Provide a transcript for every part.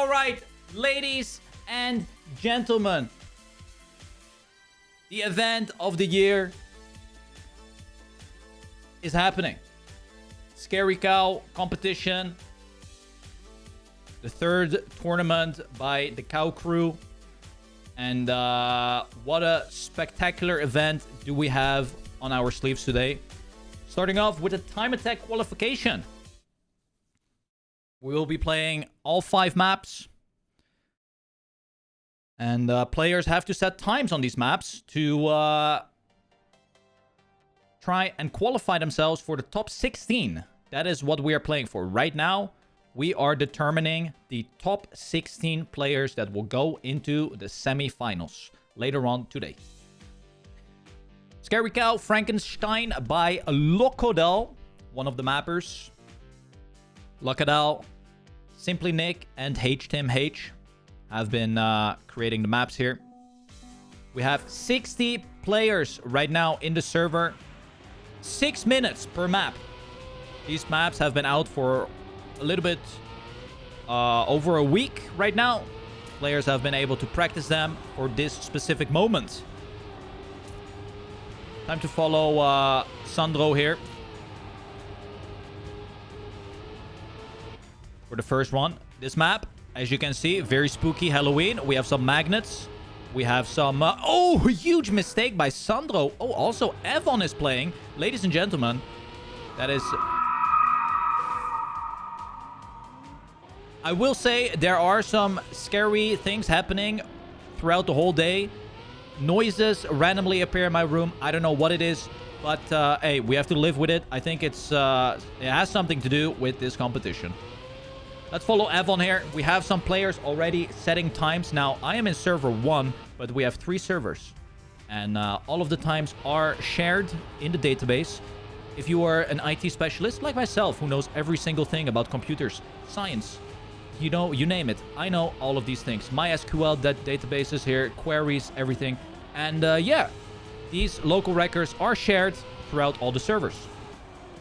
All right, ladies and gentlemen, the event of the year is happening. Scary Cow competition. The third tournament by the Cow crew. And what a spectacular event do we have on our sleeves today. Starting off with a time attack qualification. We will be playing all 5 maps. And players have to set times on these maps to try and qualify themselves for the top 16. That is what we are playing for. Right now, we are determining the top 16 players that will go into the semi-finals later on today. Scary Cow Frankenstein by Locodel, one of the mappers. Locodel, Simply Nick, and HTimH have been creating the maps here. We have 60 players right now in the server. 6 minutes per map. These maps have been out for a little bit over a week right now. Players have been able to practice them for this specific moment. Time to follow Sandro here. For the first one. This map, as you can see, very spooky Halloween. We have some magnets. We have some... oh, huge mistake by Sandro. Oh, also Evon is playing. Ladies and gentlemen, that is... I will say there are some scary things happening throughout the whole day. Noises randomly appear in my room. I don't know what it is, but hey, we have to live with it. I think it's it has something to do with this competition. Let's follow Evon here. We have some players already setting times. Now, I am in server 1, but we have 3 servers. And all of the times are shared in the database. If you are an IT specialist like myself, who knows every single thing about computers, science, you know, you name it. I know all of these things. MySQL databases here, queries, everything. And yeah, these local records are shared throughout all the servers.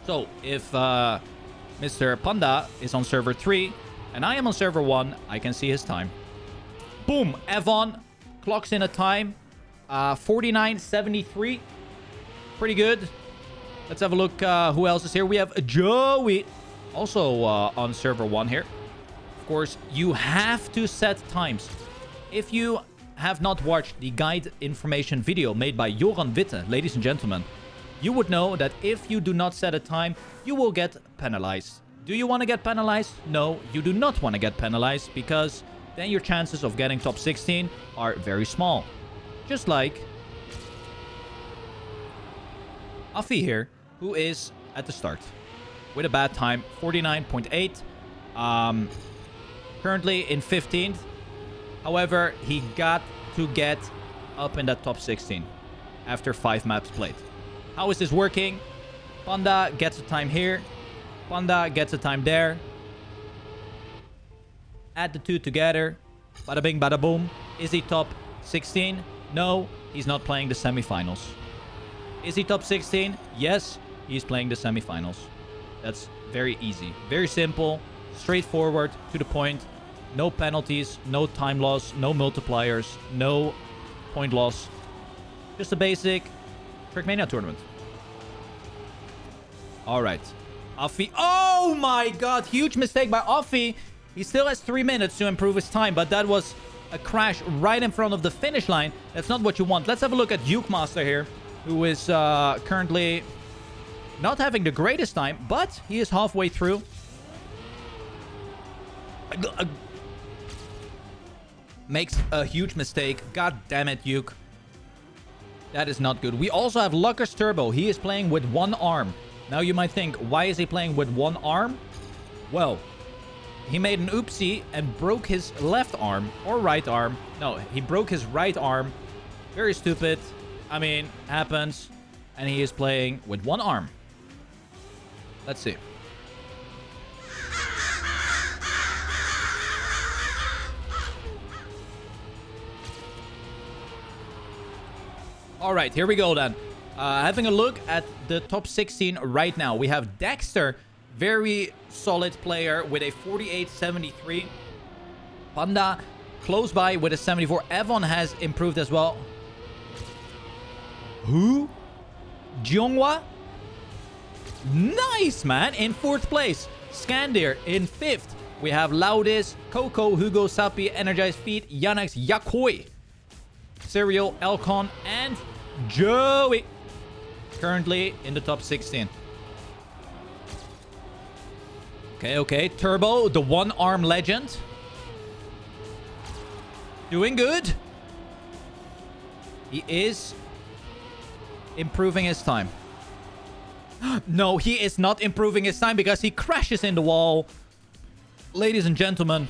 So if Mr. Panda is on server 3 and I am on server 1, I can see his time. Boom! Evon clocks in a time. 49.73. Pretty good. Let's have a look who else is here. We have Joey also on server 1 here. Of course, you have to set times. If you have not watched the guide information video made by Joran Witte, ladies and gentlemen, you would know that if you do not set a time, you will get penalized. Do you want to get penalized? No, you do not want to get penalized, because then your chances of getting top 16 are very small. Just like Afi here, who is at the start with a bad time, 49.8. Currently in 15th. However, he got to get up in that top 16 after 5 maps played. How is this working? Panda gets a time here. Panda gets a time there. Add the 2 together. Bada bing, bada boom. Is he top 16? No, he's not playing the semifinals. Is he top 16? Yes, he's playing the semifinals. That's very easy. Very simple. Straightforward, to the point. No penalties, no time loss, no multipliers, no point loss. Just a basic Trackmania tournament. Alright. Afi. Oh my god! Huge mistake by Afi. He still has 3 minutes to improve his time, but that was a crash right in front of the finish line. That's not what you want. Let's have a look at Ukemaster here, who is currently not having the greatest time, but he is halfway through. Makes a huge mistake. God damn it, Uke. That is not good. We also have Lucker's Turbo. He is playing with 1 arm. Now you might think, why is he playing with 1 arm? Well, he made an oopsie and broke his left arm or right arm. No, he broke his right arm. Very stupid. I mean, happens. And he is playing with 1 arm. Let's see. All right, here we go then. Having a look at the top 16 right now. We have Dexter, very solid player with a 48.73. Panda close by with a 74. Evon has improved as well. Who? Jeonghwa? Nice, man. In 4th place. Skandir in 5th. We have Laudis, Coco, Hugo, Sapi, Energized Feet, Yanax, Yakoi, Serial, Elcon, and Joey. Currently in the top 16. Okay. Turbo, the one-arm legend. Doing good. He is improving his time. No, he is not improving his time because he crashes in the wall. Ladies and gentlemen,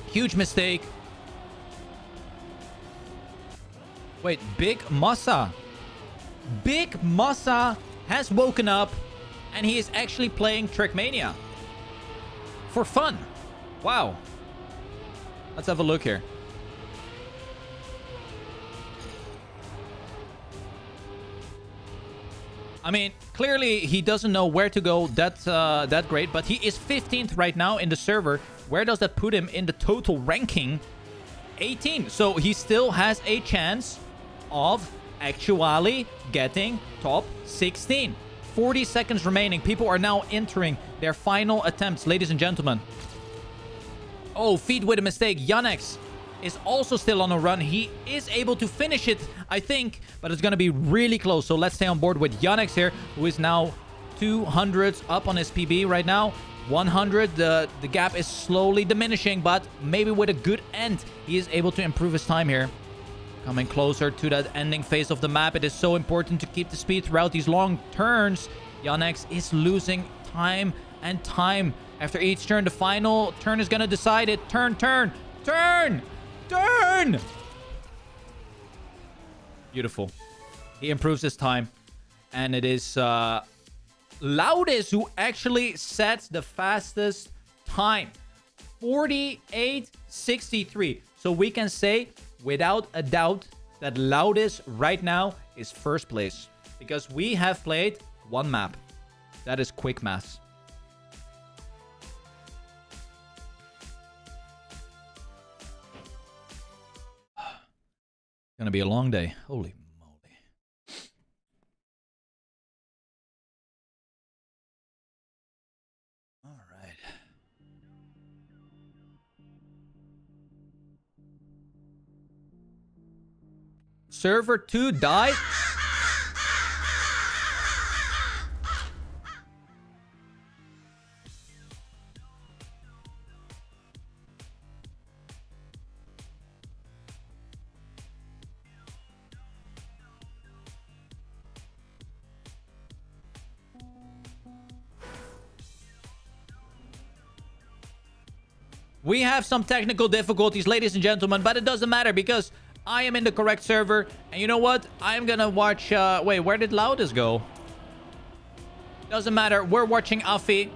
huge mistake. Wait, Big Massa. Big Massa has woken up and he is actually playing Trackmania. For fun. Wow. Let's have a look here. I mean, clearly he doesn't know where to go that great, but he is 15th right now in the server. Where does that put him in the total ranking? 18. So he still has a chance of actually getting top 16. 40 seconds remaining. People are now entering their final attempts, ladies and gentlemen. Oh, feed with a mistake. Yannex is also still on a run. He is able to finish it, I think, but it's going to be really close. So let's stay on board with Yannex here, who is now 200 up on his PB right now. 100, the gap is slowly diminishing, but maybe with a good end, he is able to improve his time here. Coming closer to that ending phase of the map. It is so important to keep the speed throughout these long turns. Yannex is losing time and time after each turn. The final turn is going to decide it. Turn! Beautiful. He improves his time. And it is Laudis who actually sets the fastest time. 48.63. So we can say, without a doubt, that Laudis right now is first place. Because we have played one map. That is quick maths. Gonna be a long day. Holy moly. All right. Server 2 died. We have some technical difficulties, ladies and gentlemen, but it doesn't matter because I am in the correct server. And you know what? I'm gonna watch... wait, where did Laudis go? Doesn't matter. We're watching Afi,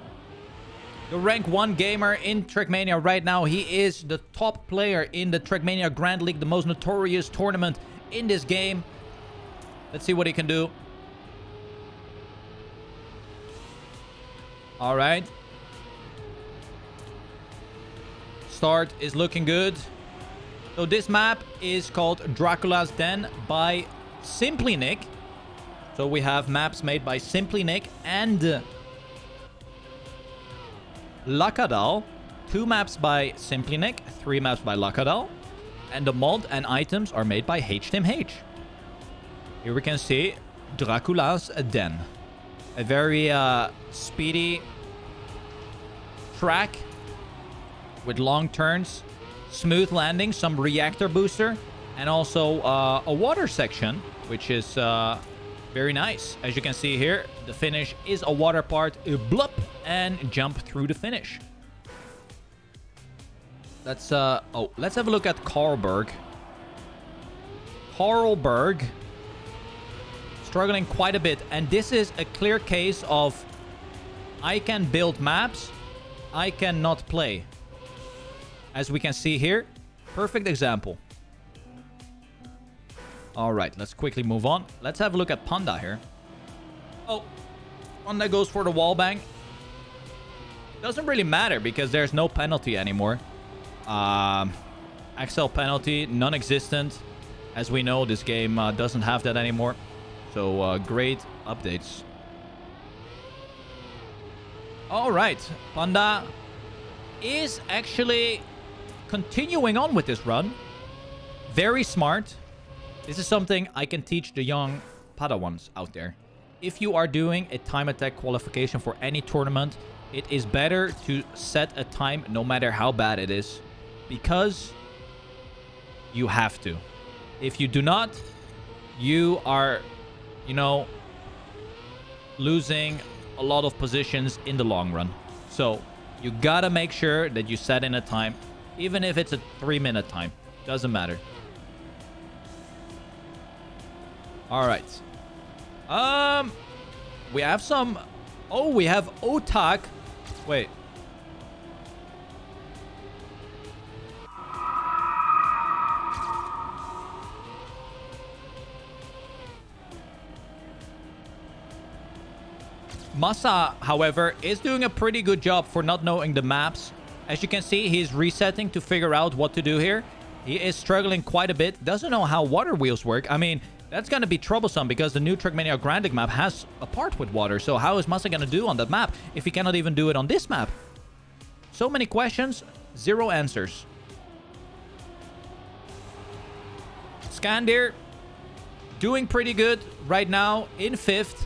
the rank 1 gamer in Trackmania right now. He is the top player in the Trackmania Grand League, the most notorious tournament in this game. Let's see what he can do. All right. Start is looking good. So this map is called Dracula's Den by Simply Nick. So we have maps made by Simply Nick and Lakadal. 2 maps by Simply Nick, 3 maps by Lakadal. And the mod and items are made by HTMH. Here we can see Dracula's Den. A very speedy track with long turns, smooth landing, some reactor booster, and also a water section, which is very nice. As you can see here, the finish is a water part, blup, and jump through the finish. Let's let's have a look at Carlberg. Carlberg struggling quite a bit, and this is a clear case of I can build maps, I cannot play. As we can see here, perfect example. All right, let's quickly move on. Let's have a look at Panda here. Oh, Panda goes for the wall bang. Doesn't really matter because there's no penalty anymore. Axel penalty, non-existent. As we know, this game doesn't have that anymore. So great updates. All right, Panda is actually continuing on with this run. Very smart. This is something I can teach the young Padawans out there. If you are doing a time attack qualification for any tournament, it is better to set a time no matter how bad it is. Because you have to. If you do not, you are, you know, losing a lot of positions in the long run. So you gotta make sure that you set in a time, even if it's a 3-minute time. Doesn't matter. All right. We have some... Oh, we have Otak. Wait. Masa, however, is doing a pretty good job for not knowing the maps. As you can see, he's resetting to figure out what to do here. He is struggling quite a bit. Doesn't know how water wheels work. I mean, that's going to be troublesome because the new Trackmania Grandic map has a part with water. So how is Masa going to do on that map if he cannot even do it on this map? So many questions, zero answers. Skandir doing pretty good right now in 5th.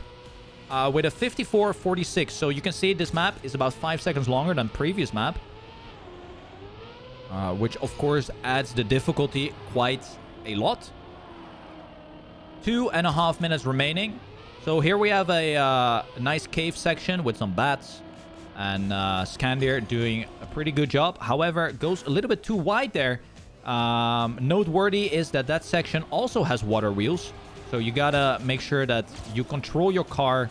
With a 54.46. So you can see this map is about 5 seconds longer than previous map. Which, of course, adds the difficulty quite a lot. 2.5 minutes remaining. So here we have a nice cave section with some bats. And Skandir doing a pretty good job. However, goes a little bit too wide there. Noteworthy is that that section also has water wheels. So you gotta make sure that you control your car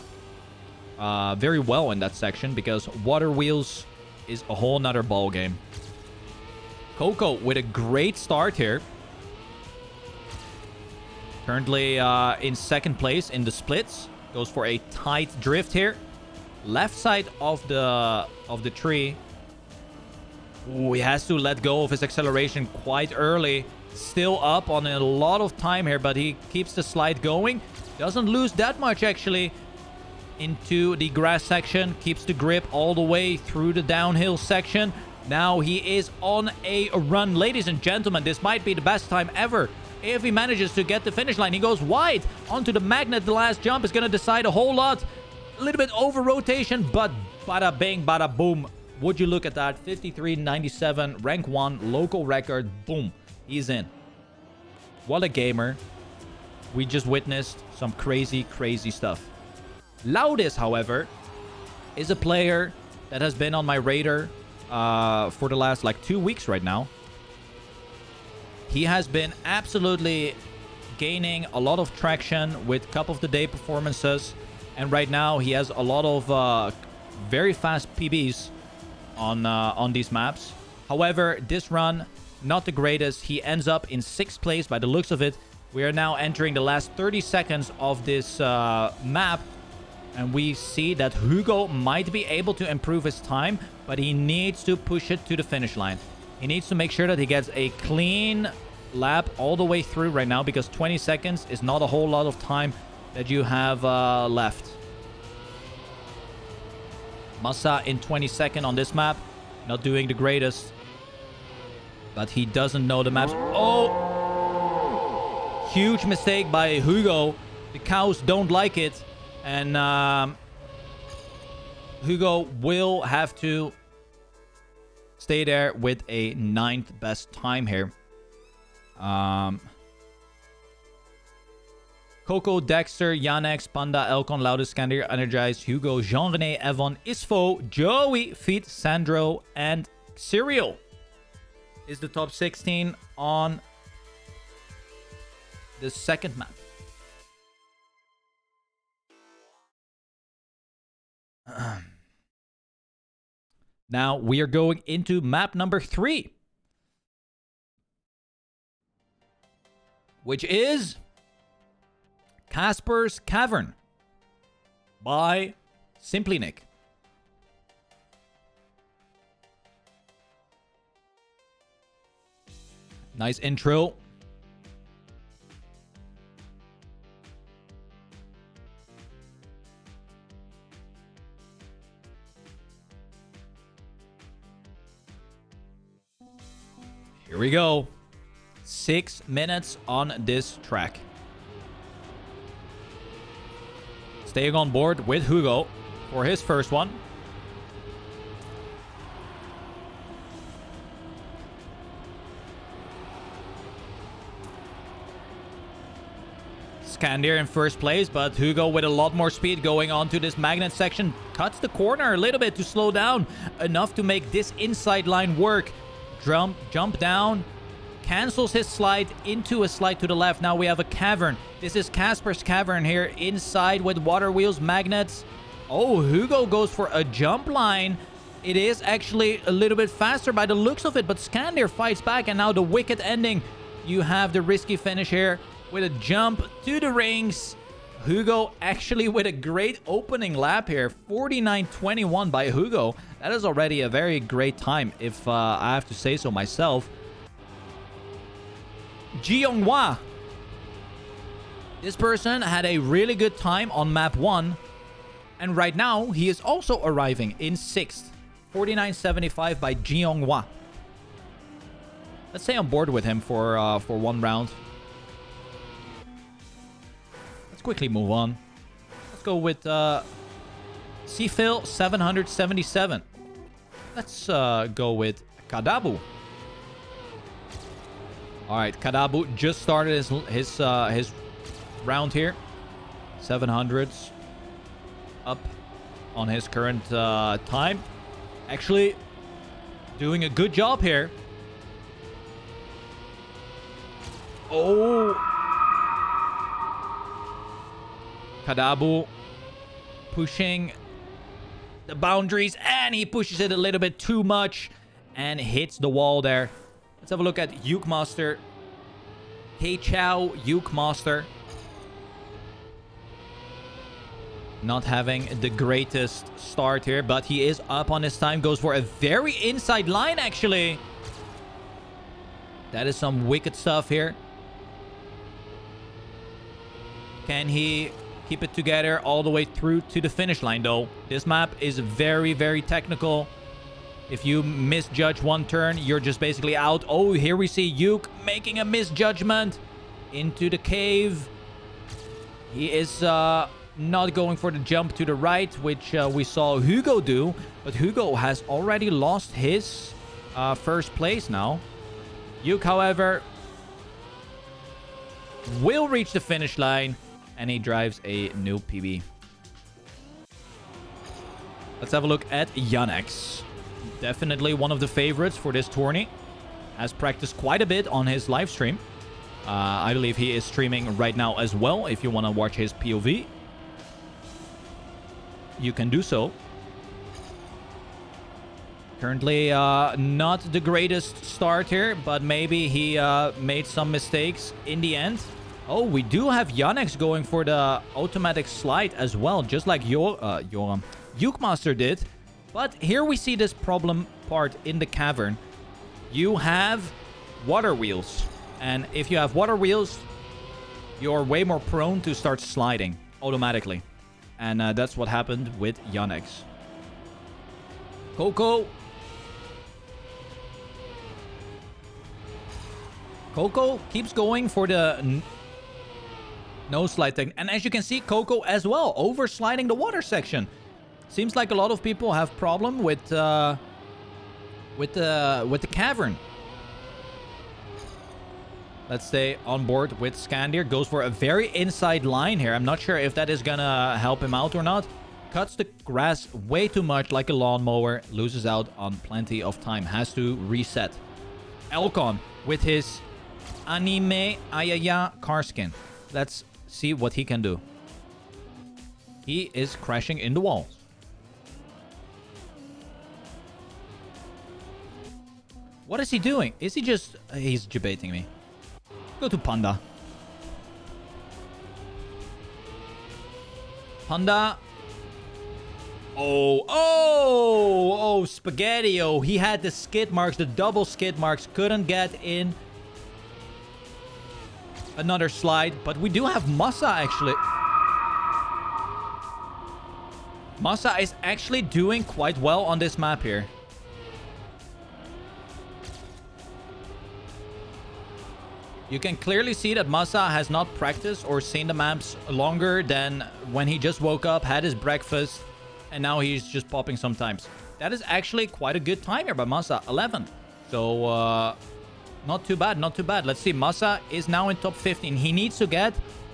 very well in that section, because water wheels is a whole nother ball game. Coco with a great start here. Currently in 2nd place in the splits. Goes for a tight drift here. Left side of the tree. Ooh, he has to let go of his acceleration quite early. Still up on a lot of time here, but he keeps the slide going. Doesn't lose that much, actually, into the grass section. Keeps the grip all the way through the downhill section. Now he is on a run. Ladies and gentlemen, this might be the best time ever. If he manages to get the finish line, he goes wide onto the magnet. The last jump is going to decide a whole lot. A little bit over rotation, but bada bing, bada boom. Would you look at that? 53.97, rank 1, local record. Boom. He's in. What a gamer. We just witnessed some crazy, crazy stuff. Loudest, however, is a player that has been on my radar for the last, 2 weeks right now. He has been absolutely gaining a lot of traction with Cup of the Day performances. And right now, he has a lot of very fast PBs on these maps. However, this run, not the greatest. He ends up in 6th place by the looks of it. We are now entering the last 30 seconds of this map. And we see that Hugo might be able to improve his time, but he needs to push it to the finish line. He needs to make sure that he gets a clean lap all the way through right now, because 20 seconds is not a whole lot of time that you have left. Masa in 22nd on this map. Not doing the greatest. But he doesn't know the maps. Oh! Huge mistake by Hugo. The cows don't like it. And Hugo will have to stay there with a 9th best time here. Coco, Dexter, Yanex, Panda, Elcon, Loudest, Skandir, Energized, Hugo, Jean-René, Evan, Isfo, Joey, Feet, Sandro, and Cyril is the top 16 on the 2nd map. Now we are going into map number 3, which is Caspers Cavern by Simply Nick. Nice intro. Here we go. 6 minutes on this track. Staying on board with Hugo for his first one. Scandir in first place, but Hugo with a lot more speed going on to this magnet section. Cuts the corner a little bit to slow down. Enough to make this inside line work. Jump down. Cancels his slide into a slide to the left. Now we have a cavern. This is Caspers Cavern here inside with water wheels, magnets. Oh, Hugo goes for a jump line. It is actually a little bit faster by the looks of it, but Scandir fights back, and now the wicked ending. You have the risky finish here with a jump to the rings. Hugo actually with a great opening lap here. 49.21 by Hugo. That is already a very great time, if I have to say so myself. Jiyounghua. This person had a really good time on map 1. And right now, he is also arriving in 6th. 49.75 by Jiyounghua. Let's stay on board with him for one round. Let's quickly move on. Let's go with Cphil 777. Let's go with Kadabu. All right, Kadabu just started his round here. 700s up on his current time. Actually, doing a good job here. Oh. Kadabu pushing the boundaries, and he pushes it a little bit too much and hits the wall there. Let's have a look at Ukemaster. Hey Chow, Ukemaster. Not having the greatest start here, but he is up on his time. Goes for a very inside line, actually. That is some wicked stuff here. Can he keep it together all the way through to the finish line, though? This map is very, very technical. If you misjudge one turn, you're just basically out. Oh, here we see Uke making a misjudgment into the cave. He is not going for the jump to the right, which we saw Hugo do. But Hugo has already lost his first place now. Uke, however, will reach the finish line, and he drives a new PB. Let's have a look at Yannex. Definitely one of the favorites for this tourney. Has practiced quite a bit on his live stream. I believe he is streaming right now as well. If you want to watch his POV, you can do so. Currently not the greatest start here, but maybe he made some mistakes in the end. Oh, we do have Yannex going for the automatic slide as well, just like Ukemaster did. But here we see this problem part in the cavern. You have water wheels. And if you have water wheels, you're way more prone to start sliding automatically. And that's what happened with Yannex. Coco. Coco keeps going for the no slide thing. And as you can see, Coco as well, oversliding the water section. Seems like a lot of people have problem with the cavern. Let's stay on board with Scandir. Goes for a very inside line here. I'm not sure if that is gonna help him out or not. Cuts the grass way too much like a lawnmower. Loses out on plenty of time. Has to reset. Elcon with his anime Ayaya car skin. Let's see what he can do. He is crashing in the walls. What is he doing? Is he just... He's debating me. Go to Panda. Panda. Oh, Spaghetti-O. He had the skid marks, the double skid marks. Couldn't get in another slide. But we do have Massa, actually. Massa is actually doing quite well on this map here. You can clearly see that Massa has not practiced or seen the maps longer than when he just woke up, had his breakfast, and now he's just popping sometimes. That is actually quite a good time here by Massa, 11. So, not too bad, not too bad. Let's see, Massa is now in top 15. He needs to get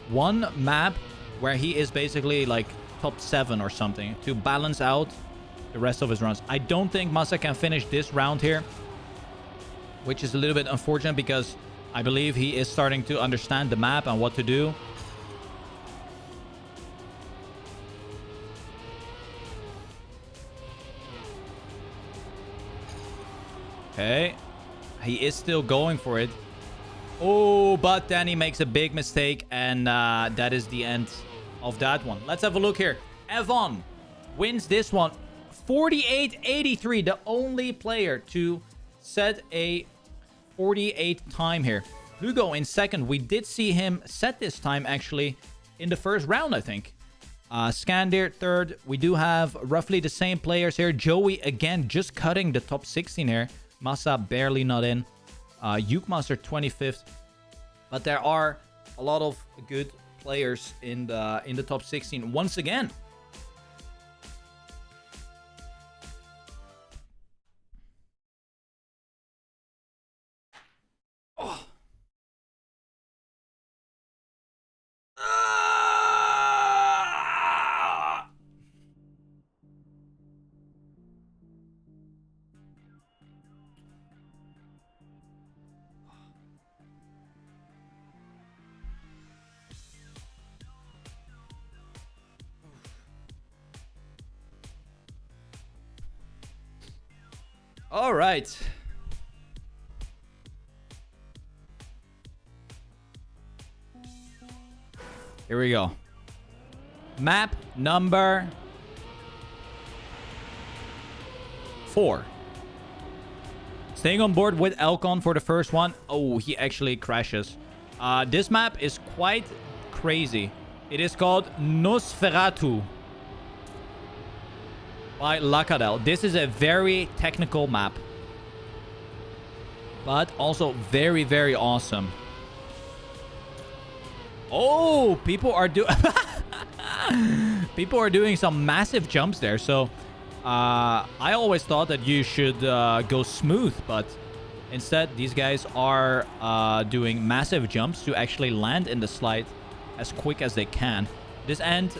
one map where he is basically like top 7 or something to balance out the rest of his runs. I don't think Massa can finish this round here, which is a little bit unfortunate because I believe he is starting to understand the map and what to do. Okay. He is still going for it. Oh, but then he makes a big mistake, and that is the end of that one. Let's have a look here. Evan wins this one. 48.83, the only player to set a 48 time here. Hugo in second. We did see him set this time actually in the first round, I think. Skandir third. We do have roughly the same players here. Joey again just cutting the top 16 here. Massa barely not in. Yukmaster 25th. But there are a lot of good players in the top 16 once again. Oh. All right. Here we go. Map number 4. Staying on board with Elcon for the first one. Oh, he actually crashes. This map is quite crazy. It is called Nosferatu by Lacadel. This is a very technical map, but also very, very awesome. Oh, people are doing some massive jumps there. So I always thought that you should go smooth, but instead these guys are doing massive jumps to actually land in the slide as quick as they can. This end,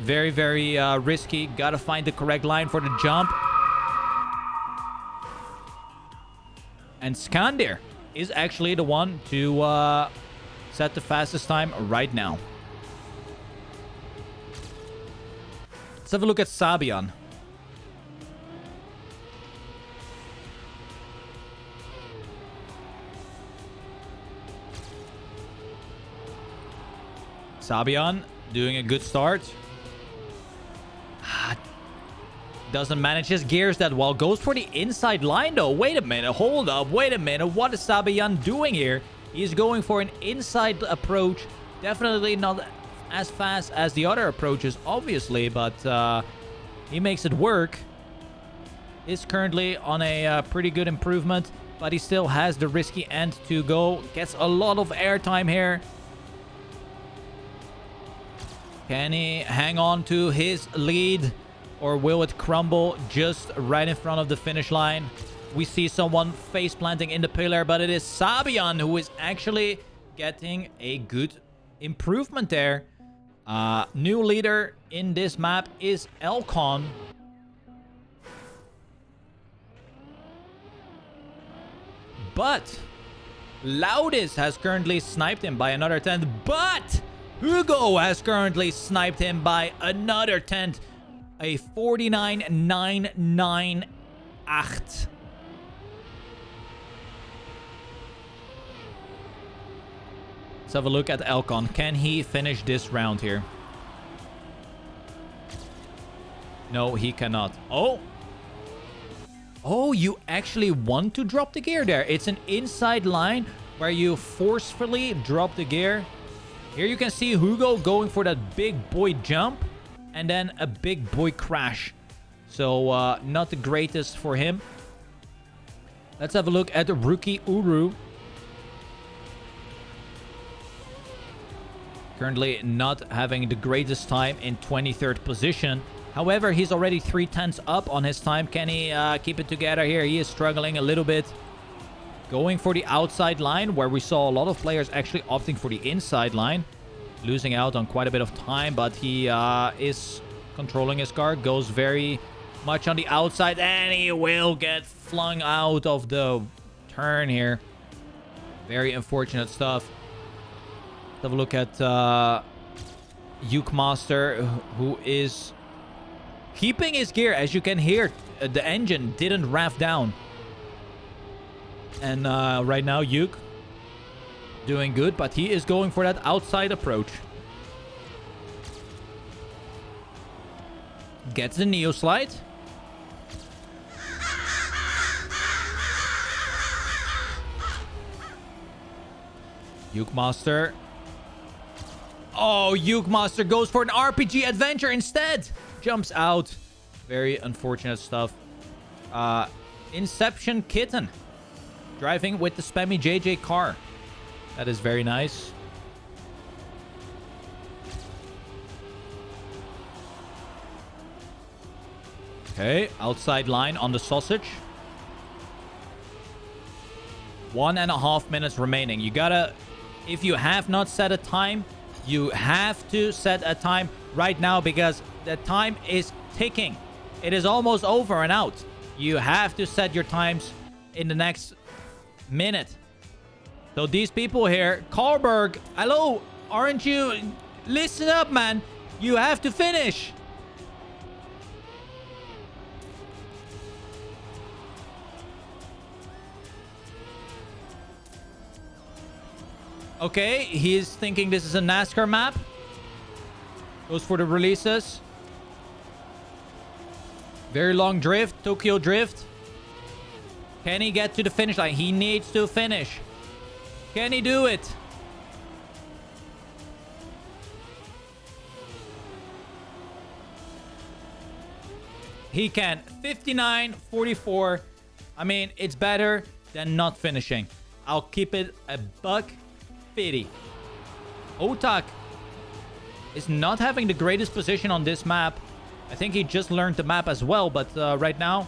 very, very risky. Gotta find the correct line for the jump. And Skandir is actually the one to set the fastest time right now. Let's have a look at Sabian. Sabian doing a good start. Doesn't manage his gears that well. Goes for the inside line though. Wait a minute. Hold up. Wait a minute. What is Sabian doing here? He's going for an inside approach. Definitely not as fast as the other approaches, obviously, but he makes it work. Is currently on a pretty good improvement, but he still has the risky end to go. Gets a lot of airtime here. Can he hang on to his lead, or will it crumble just right in front of the finish line? We see someone face planting in the pillar, but it is Sabian who is actually getting a good improvement there. New leader in this map is Elcon. But Loudest has currently sniped him by another 10. But Hugo has currently sniped him by another 10. A 49.998. Let's have a look at Elcon. Can he finish this round here? No, he cannot. Oh! Oh, you actually want to drop the gear there. It's an inside line. where you forcefully drop the gear. Here you can see Hugo going for that big boy jump and then a big boy crash. So not the greatest for him. Let's have a look at the rookie Uru. Currently not having the greatest time in 23rd position. However, he's already 3/10 up on his time. Can he keep it together here? He is struggling a little bit. Going for the outside line, where we saw a lot of players actually opting for the inside line. Losing out on quite a bit of time, but he is controlling his car. Goes very much on the outside, and he will get flung out of the turn here. Very unfortunate stuff. Let's have a look at Uke Master, who is keeping his gear. As you can hear, the engine didn't rev down. And right now, Uke doing good, but he is going for that outside approach. Gets the Neo Slide. Uke Master. Oh, Uke Master goes for an RPG adventure instead. Jumps out. Very unfortunate stuff. Inception Kitten. Driving with the Spammiej JJ car. That is very nice. Okay, outside line on the sausage. 1.5 minutes remaining. You gotta, if you have not set a time, you have to set a time right now because the time is ticking. It is almost over and out. You have to set your times in the next minute. So these people here, Karlberg, hello, aren't you? Listen up, man. You have to finish. Okay, he's thinking this is a NASCAR map. Goes for the releases. Very long drift, Tokyo drift. Can he get to the finish line? He needs to finish. Can he do it? He can. 59.44. I mean, it's better than not finishing. I'll keep it a $1.50. Otak is not having the greatest position on this map. I think he just learned the map as well, but right now,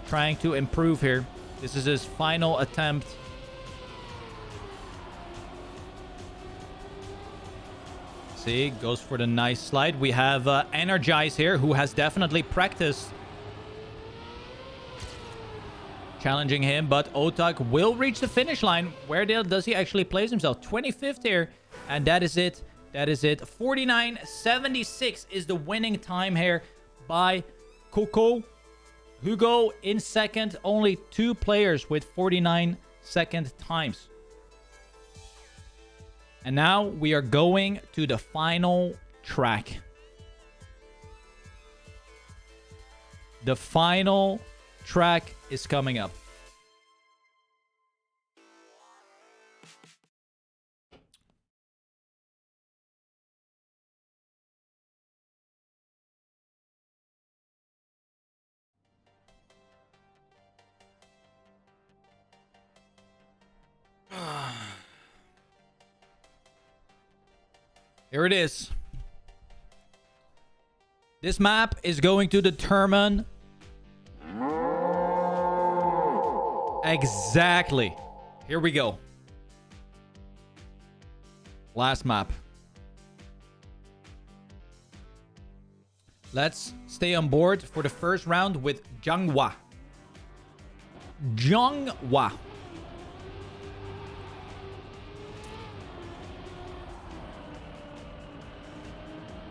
trying to improve here. This is his final attempt. See, goes for the nice slide. We have Energize here, who has definitely practiced challenging him, but Otak will reach the finish line. Where does he actually place himself? 25th here, and that is it. That is it. 49.76 is the winning time here by Coco. Hugo in second. Only 2 players with 49-second times. And now we are going to the final track. The final track is coming up. Here it is. This map is going to determine exactly. Here we go. Last map. Let's stay on board for the first round with Jianghua. Jianghua.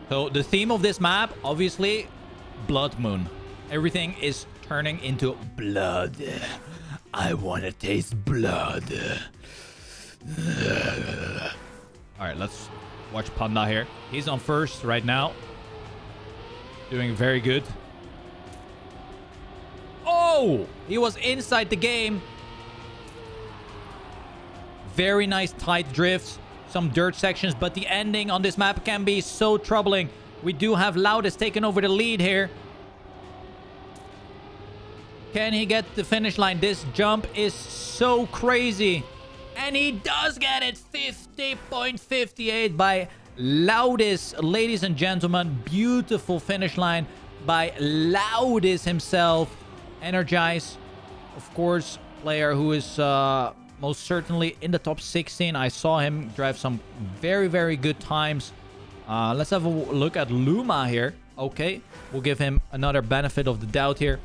So the theme of this map, obviously, Blood Moon. Everything is turning into blood. I want to taste blood. All right, let's watch Panda here. He's on first right now. Doing very good. Oh, he was inside the game. Very nice tight drifts. Some dirt sections. But the ending on this map can be so troubling. We do have Loudest taking over the lead here. Can he get the finish line? This jump is so crazy. And he does get it. 50.58 by Loudest. Ladies and gentlemen, beautiful finish line by Loudest himself. Energize, of course, player who is most certainly in the top 16. I saw him drive some very, very good times. Let's have a look at Luma here. Okay, we'll give him another benefit of the doubt here.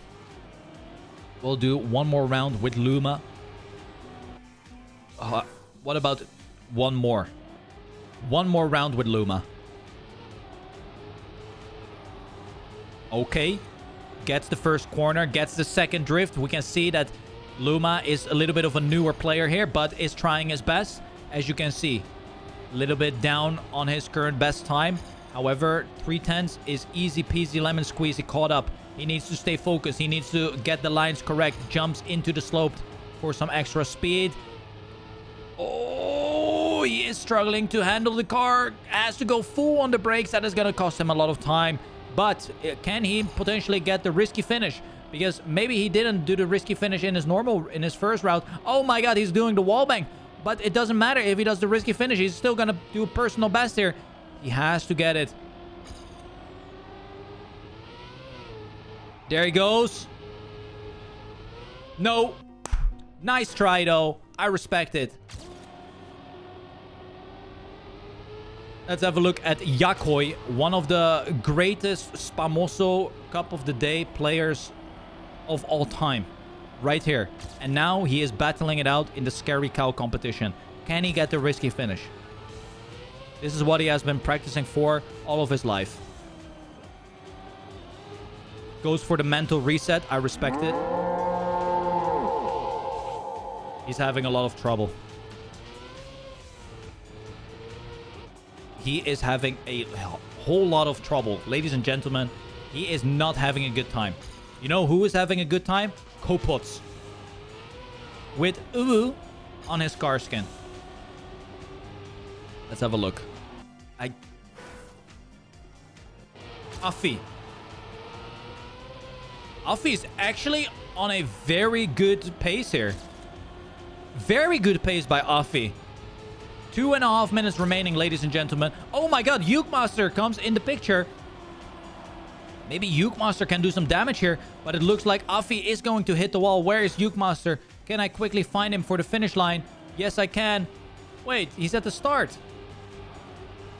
We'll do one more round with Luma. What about one more? One more round with Luma. Okay. Gets the first corner. Gets the second drift. We can see that Luma is a little bit of a newer player here, but is trying his best. As you can see, a little bit down on his current best time. However, 3/10 is easy peasy lemon squeezy caught up. He needs to stay focused. He needs to get the lines correct. Jumps into the slope for some extra speed. Oh, he is struggling to handle the car. Has to go full on the brakes. That is going to cost him a lot of time. But can he potentially get the risky finish? Because maybe he didn't do the risky finish in his first route. Oh my god, he's doing the wallbang. But it doesn't matter if he does the risky finish. He's still going to do personal best here. He has to get it. There he goes. No. Nice try, though. I respect it. Let's have a look at Yakoi, one of the greatest Spamoso Cup of the Day players of all time. Right here. And now he is battling it out in the Scary Cow competition. Can he get the risky finish? This is what he has been practicing for all of his life. Goes for the mental reset. I respect it. He's having a lot of trouble. He is having a whole lot of trouble. Ladies and gentlemen, he is not having a good time. You know who is having a good time? Kopots. With Uwu on his car skin. Let's have a look. Afi. Afi is actually on a very good pace here. Very good pace by Afi. 2.5 minutes remaining, ladies and gentlemen. Oh my god, Ukemaster comes in the picture. Maybe Ukemaster can do some damage here, but it looks like Afi is going to hit the wall. Where is Ukemaster? Can I quickly find him for the finish line? Yes, I can. Wait, he's at the start.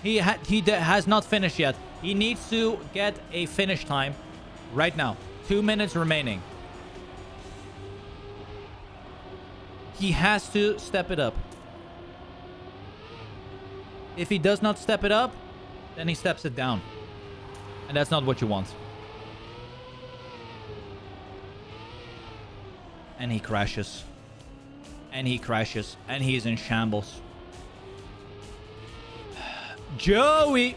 He has not finished yet. He needs to get a finish time right now. 2 minutes remaining. He has to step it up. If he does not step it up, then he steps it down. And that's not what you want. And he crashes. And he crashes. And he is in shambles. Joey!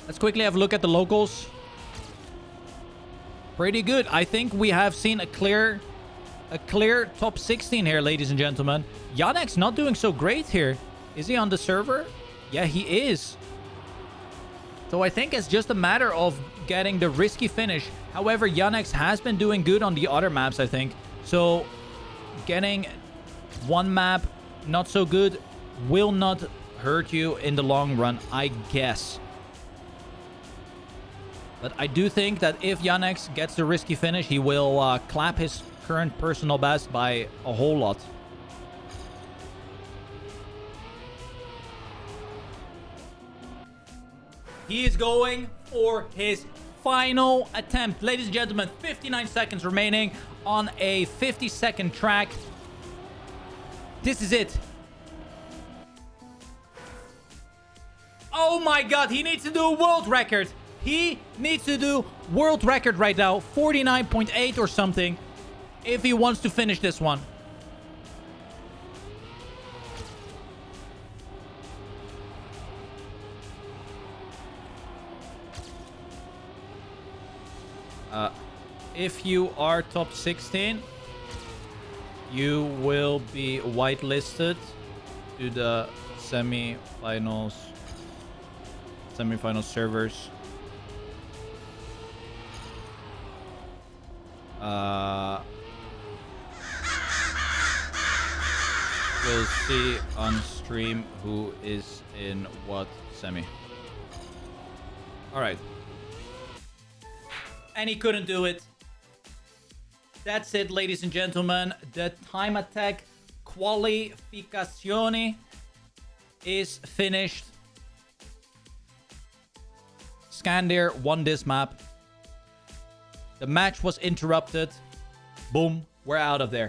Let's quickly have a look at the locals. Pretty good. I think we have seen a clear top 16 here, ladies and gentlemen. Yanek's not doing so great here. Is he on the server? Yeah, he is. So I think it's just a matter of getting the risky finish. However, Yannex has been doing good on the other maps, I think. So getting one map not so good will not hurt you in the long run, I guess. But I do think that if Yannex gets the risky finish, he will clap his current personal best by a whole lot. He is going for his final attempt. Ladies and gentlemen, 59 seconds remaining on a 50-second track. This is it. Oh my god, he needs to do a world record. He needs to do world record right now. 49.8 or something. If he wants to finish this one. If you are top 16, You will be whitelisted to the semifinals servers. We'll see on stream who is in what semi. All right. And he couldn't do it. That's it, ladies and gentlemen. The time attack qualificazione is finished. Scandir won this map. The match was interrupted. Boom. We're out of there.